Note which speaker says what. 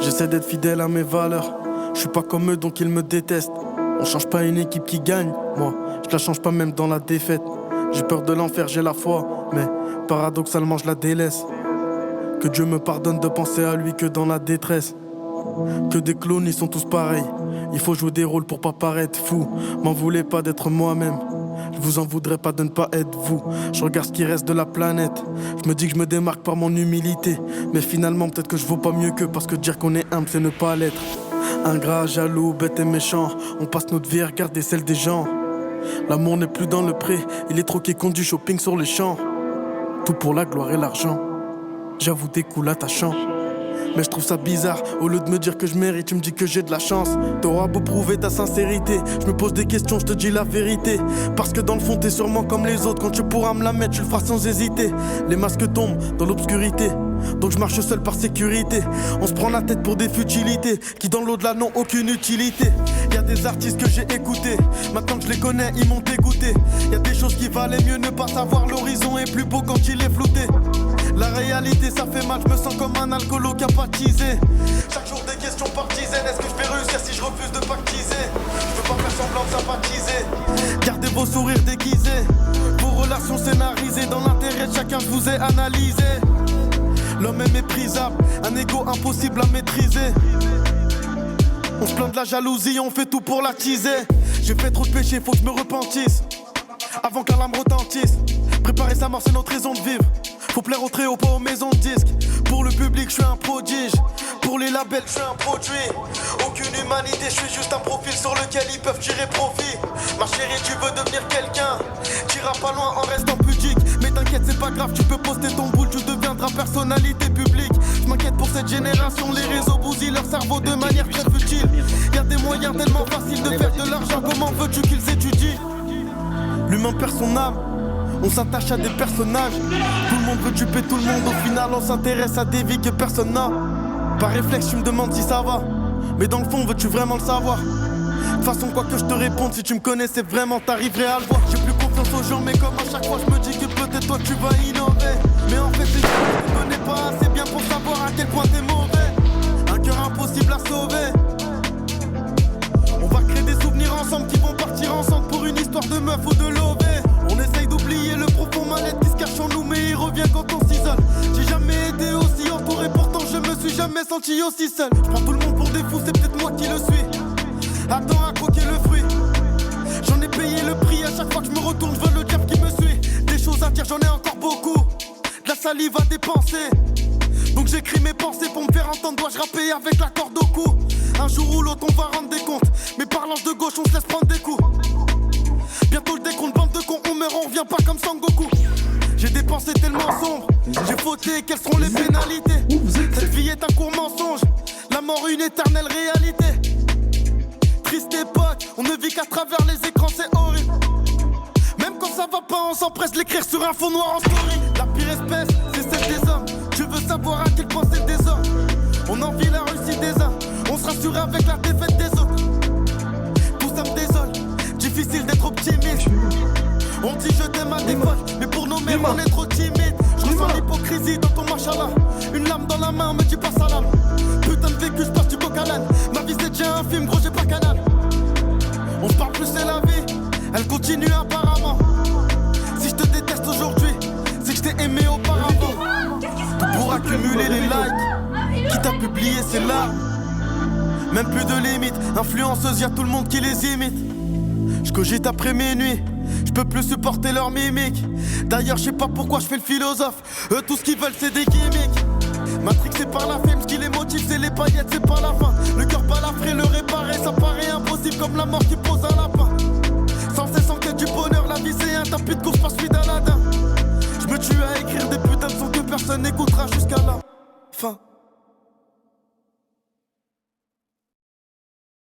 Speaker 1: J'essaie d'être fidèle à mes valeurs. Je suis pas comme eux donc ils me détestent. On change pas une équipe qui gagne. Moi, je la change pas même dans la défaite. J'ai peur de l'enfer, j'ai la foi. Mais paradoxalement je la délaisse. Que Dieu me pardonne de penser à lui que dans la détresse. Que des clones ils sont tous pareils. Il faut jouer des rôles pour pas paraître fou. M'en voulez pas d'être moi-même. Je vous en voudrais pas de ne pas être vous. Je regarde ce qui reste de la planète. Je me dis que je me démarque par mon humilité. Mais finalement peut-être que je vaux pas mieux qu'eux. Parce que dire qu'on est humble c'est ne pas l'être. Ingrat, jaloux, bête et méchant. On passe notre vie à regarder celle des gens. L'amour n'est plus dans le pré. Il est troqué contre du shopping sur les champs. Tout pour la gloire et l'argent. J'avoue des coups attachants. Mais je trouve ça bizarre, au lieu de me dire que je mérite, tu me dis que j'ai de la chance. T'auras beau prouver ta sincérité, je me pose des questions, je te dis la vérité. Parce que dans le fond t'es sûrement comme les autres, quand tu pourras me la mettre, tu le feras sans hésiter. Les masques tombent dans l'obscurité, donc je marche seul par sécurité. On se prend la tête pour des futilités, qui dans l'au-delà n'ont aucune utilité. Y'a des artistes que j'ai écoutés, maintenant que je les connais, ils m'ont dégoûté. Y'a des choses qui valaient mieux ne pas savoir, l'horizon est plus beau quand il est flouté. La réalité ça fait mal, je me sens comme un alcoolo capatisé. Chaque jour des questions partisanes, est-ce que je vais réussir si je refuse de pactiser? Je peux pas faire semblant de sympathiser. Gardez vos sourires déguisés, vos relations scénarisées. Dans l'intérêt de chacun je vous ai analysé. L'homme est méprisable, un ego impossible à maîtriser. On se plaint de la jalousie, on fait tout pour l'attiser. J'ai fait trop de péchés, faut que je me repentisse avant que la lame retentisse. Préparer sa mort c'est notre raison de vivre. Faut plaire au très haut, pas aux maisons de disques. Pour le public, je suis un prodige. Pour les labels, je suis un produit. Aucune humanité, je suis juste un profil sur lequel ils peuvent tirer profit. Ma chérie, tu veux devenir quelqu'un, t'iras pas loin en restant pudique. Mais t'inquiète, c'est pas grave, tu peux poster ton boule, tu deviendras personnalité publique. Je m'inquiète pour cette génération, les réseaux bousillent leur cerveau de manière très futile. Y'a des moyens tellement faciles de faire de l'argent, comment veux-tu qu'ils étudient? L'humain perd son âme. On s'attache à des personnages. Tout le monde veut duper tout le monde. Au final on s'intéresse à des vies que personne n'a. Par réflexe tu me demandes si ça va. Mais dans le fond veux-tu vraiment le savoir? De toute façon quoi que je te réponde, si tu me connaissais vraiment t'arriverais à le voir. J'ai plus confiance aux gens mais comme à chaque fois je me dis que peut-être toi tu vas innover. Mais en fait c'est que je te connais pas assez bien pour savoir à quel point t'es mauvais. Un cœur impossible à sauver. On va créer des souvenirs ensemble qui vont partir ensemble pour une histoire de meuf ou de lové. On essaye d'oublier le profond mal-être qui se cache en nous, mais il revient quand on s'isole. J'ai jamais été aussi entouré, pourtant je me suis jamais senti aussi seul. Je prends tout le monde pour des fous, c'est peut-être moi qui le suis. Attends à croquer le fruit. J'en ai payé le prix, à chaque fois que je me retourne, je veux le diable qui me suit. Des choses à dire, j'en ai encore beaucoup. De la salive à dépenser. Donc j'écris mes pensées pour me faire entendre, dois-je rapper avec la corde au cou? Un jour ou l'autre on va rendre des comptes, mais par l'ange de gauche on se laisse prendre des coups. Bientôt le décompte, bande de cons, on meurt, on revient pas comme Sangoku. J'ai des pensées tellement sombres, j'ai fauté, quelles seront les pénalités? Cette vie est un court mensonge, la mort une éternelle réalité. Triste époque, on ne vit qu'à travers les écrans, c'est horrible. Même quand ça va pas, on s'empresse de l'écrire sur un fond noir en story. La pire espèce, c'est celle des hommes. Tu veux savoir à quel point c'est le désordre? On envie la réussite des uns, on se rassure avec la défaite des autres. Tout ça me désole, difficile d'être optimiste. On dit je t'aime à défaut, mais pour nos mères on est trop timide. Je ressens l'hypocrisie dans ton machallah. Une lame dans la main, me dis pas salam. Putain de vécu, je passe du coq à l'âne. Ma vie c'est déjà un film, gros j'ai pas canal. On se parle plus c'est la vie, elle continue apparemment. Si je te déteste aujourd'hui, c'est que je t'ai aimé auparavant. Tout pour accumuler les likes, quitte à publier c'est là. Même plus de limites, influenceuses, y'a tout le monde qui les imite. Je cogite après minuit, je peux plus supporter leur mimique. D'ailleurs je sais pas pourquoi je fais le philosophe. Eux tout ce qu'ils veulent c'est des gimmicks. Matrixé par la fame, ce qui les motive c'est les paillettes, c'est pas la fin. Le cœur balafré, le réparer, ça paraît impossible comme la mort qui pose un lapin. Sans cesse en quête du bonheur, la vie c'est un tapis de course, pas celui d'Aladin. Je me tue à écrire des putains de sons que personne n'écoutera jusqu'à la fin.